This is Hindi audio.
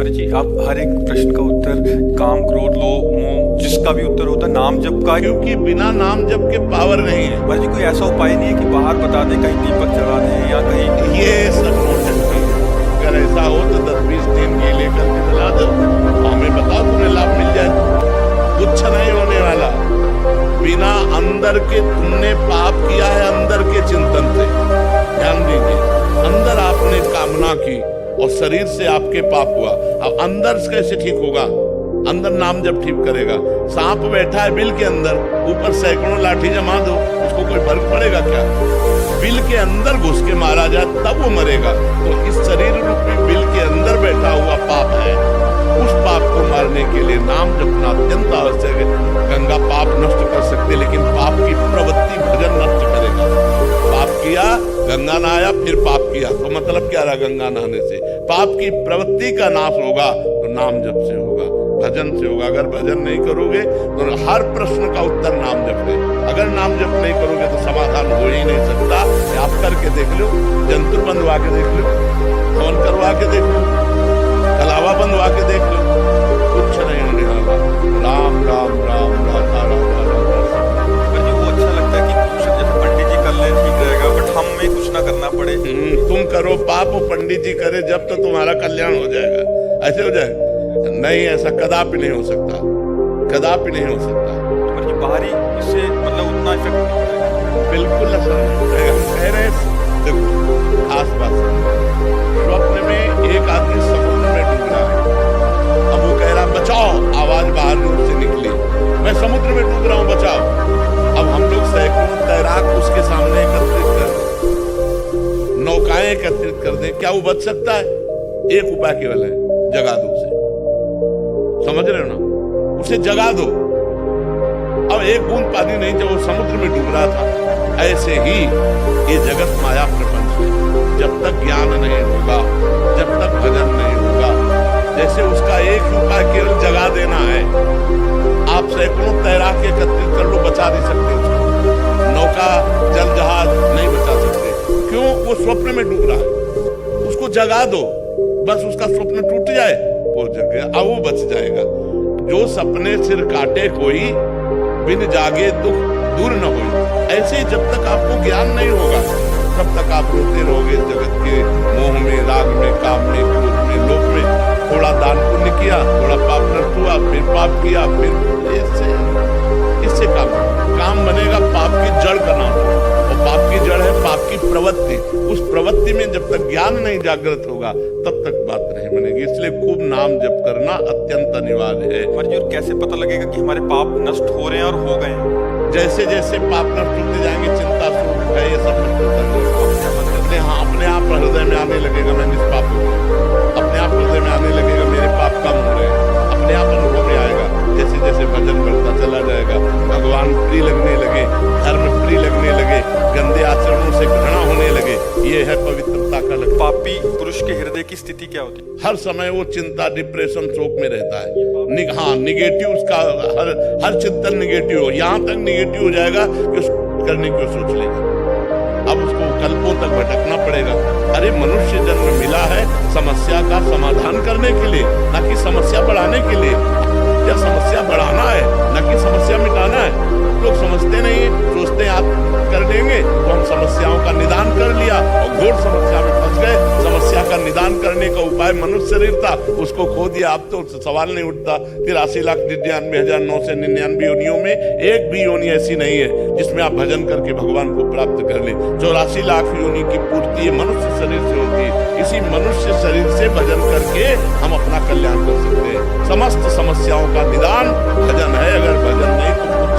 तिवारी जी, आप हर एक प्रश्न का उत्तर काम, क्रोध, लोभ, मोह, जिसका भी उत्तर होता है नाम जप का। क्योंकि बिना नाम जप के पावर नहीं है। तिवारी जी, कोई ऐसा उपाय नहीं है कि बाहर बता दे, कहीं दीपक जला दे या कहीं? ये सब नोटंकी है। अगर ऐसा हो तो 10-20 दिन की लेकर के चला दो, हमें बताओ, तुम्हें लाभ मिल जाए। कुछ नहीं होने वाला। बिना अंदर के तुमने पाप किया है, अंदर के चिंतन से। ध्यान दीजिए, अंदर आपने कामना की और शरीर से आपके पाप हुआ। अब अंदर से कैसे ठीक होगा? अंदर नाम जब ठीक करेगा। सांप बैठा है बिल के अंदर, ऊपर सैकड़ों लाठी जमा दो, उसको कोई फर्क पड़ेगा क्या? बिल के अंदर घुस के मारा जाए तब वो मरेगा। तो इस शरीर रूपी बिल के अंदर बैठा हुआ पाप है, उस पाप को मारने के लिए नाम जपना अत्यंत आवश्यक है। गंगा पाप नष्ट कर सकते, लेकिन पाप की प्रवृत्ति भजन नष्ट करेगा। पाप किया, गंगा नहाया, फिर पाप किया, तो मतलब क्या रहा गंगा नहाने से? पाप की प्रवृत्ति का नाश होगा तो नाम जप से होगा, भजन से होगा। अगर भजन नहीं करोगे तो हर प्रश्न का उत्तर नाम जप है। अगर नाम जप नहीं करोगे तो समाधान हो ही नहीं सकता। आप करके देख लो, जंतु बंधवा के देख लो, हवन करवा के देख लो, कलावा बंधवा के देख लो, कुछ नहीं होने वाला। राम राम राम राधा राधा राधा। मुझे वो अच्छा लगता है कि कुछ जैसे पंडित जी कर ले ठीक रहेगा, बट हमें कुछ ना करना पड़े। तुम करो पाप, पंडित जी करे जब, तो तुम्हारा कल्याण हो जाएगा। ऐसे हो जाएगा? नहीं, ऐसा कदापि नहीं हो सकता, कदापि नहीं हो सकता। तो बाहरी इससे मतलब उतना इफेक्ट नहीं पड़ेगा। बिल्कुल ऐसा नहीं। हम कह रहे हैं, देखो खास बात, स्वप्न में एक आदमी समुद्र में डूब रहा है। अब वो कह रहा बचाओ, आवाज बाहर रूप से निकली, मैं समुद्र में डूब रहा हूँ, बचाओ। अब हम लोग सैकड़ों तैराक उसके सामने एकत्रित कर दें, नौकाएं एकत्रित कर दें, क्या वो बच सकता है? एक उपाय केवल है, जगा दो उसे। समझ रहे हो ना? उसे जगा दो। अब एक बूंद पानी नहीं, जब वो समुद्र में डूब रहा था। ऐसे ही ये जगत माया प्रपंच है। जब तक ज्ञान नहीं होगा, जब तक भजन नहीं होगा, जैसे उसका एक ही उपाय केवल जगा देना है। आप सैकड़ों तैराक एकत्रित कर लो, बचा नहीं सकते उसको। नौका, जल जहाज नहीं बचा सकते। क्यों? वो स्वप्न में डूब रहा है। उसको जगा दो, बस उसका स्वप्न टूट जाए, वो जग गया, अब वो बच जाएगा। जो सपने सिर काटे कोई, बिन जागे दुख दूर न हो। ऐसे ही जब तक आपको ज्ञान नहीं होगा, तब तक आप रोते रहोगे जगत के मोह में, राग में, काम में, क्रोध में, लोभ में। थोड़ा दान पुण्य किया, थोड़ा पाप नष्ट हुआ, फिर पाप किया, फिर इससे काम बनेगा। पाप की जड़ का नाम, और पाप की जड़ है पाप की प्रवृत्ति। उस प्रवृत्ति में जब तक ज्ञान नहीं जागृत होगा, तब तक बात नहीं बनेगी। इसलिए खूब नाम जप करना अत्यंत अनिवार्य है। और कैसे पता लगेगा कि हमारे पाप नष्ट हो रहे हैं और हो गए हैं? जैसे जैसे पाप नष्ट होते जाएंगे, चिंता सुख है, ये सब नष्ट होता जाएगा। हाँ, अपने आप हृदय में आने लगेगा मैं निष्पाप हूँ। अपने आप हृदय में आने लगेगा मेरे पाप कम हो रहे हैं। अपने आप अनुभव में आएगा। जैसे जैसे भजन बढ़ता चला जाएगा, भगवान प्रिय लगने लगे, धर्म प्रिय लगने लगे, गंदे आचरणों से घृणा होने लगे। ये है पवित्रता का लक्षण। पापी पुरुष के हृदय की स्थिति क्या होती है? हर समय वो चिंता, डिप्रेशन, शोक में रहता है। हाँ, निगेटिव उसका हर चिंतन निगेटिव हो, यहाँ तक निगेटिव हो जाएगा कि उसको करने की सोच लेगा। अब उसको कल्पों तक भटकना पड़ेगा। अरे मनुष्य जन्म मिला है समस्या का समाधान करने के लिए, ना कि समस्या बढ़ाने के लिए। या समस्या बढ़ाना है, ना कि समस्या मिटाना है। लोग समझते नहीं, सोचते आप कर देंगे तो हम समस्याओं का निदान कर लिया, और घोर समस्या में फंस गए। समस्या का निदान करने का उपाय मनुष्य शरीर था, उसको खो दिया। अब तो सवाल नहीं उठता। 83,99,999 योनियों में एक भी योनि ऐसी नहीं है जिसमें आप भजन करके भगवान को प्राप्त कर ले। 84 लाख योनि की पूर्ति मनुष्य शरीर से होती है। इसी मनुष्य शरीर से भजन करके हम अपना कल्याण कर सकते हैं। समस्त समस्याओं का निदान भजन है। अगर भजन नहीं तो कुछ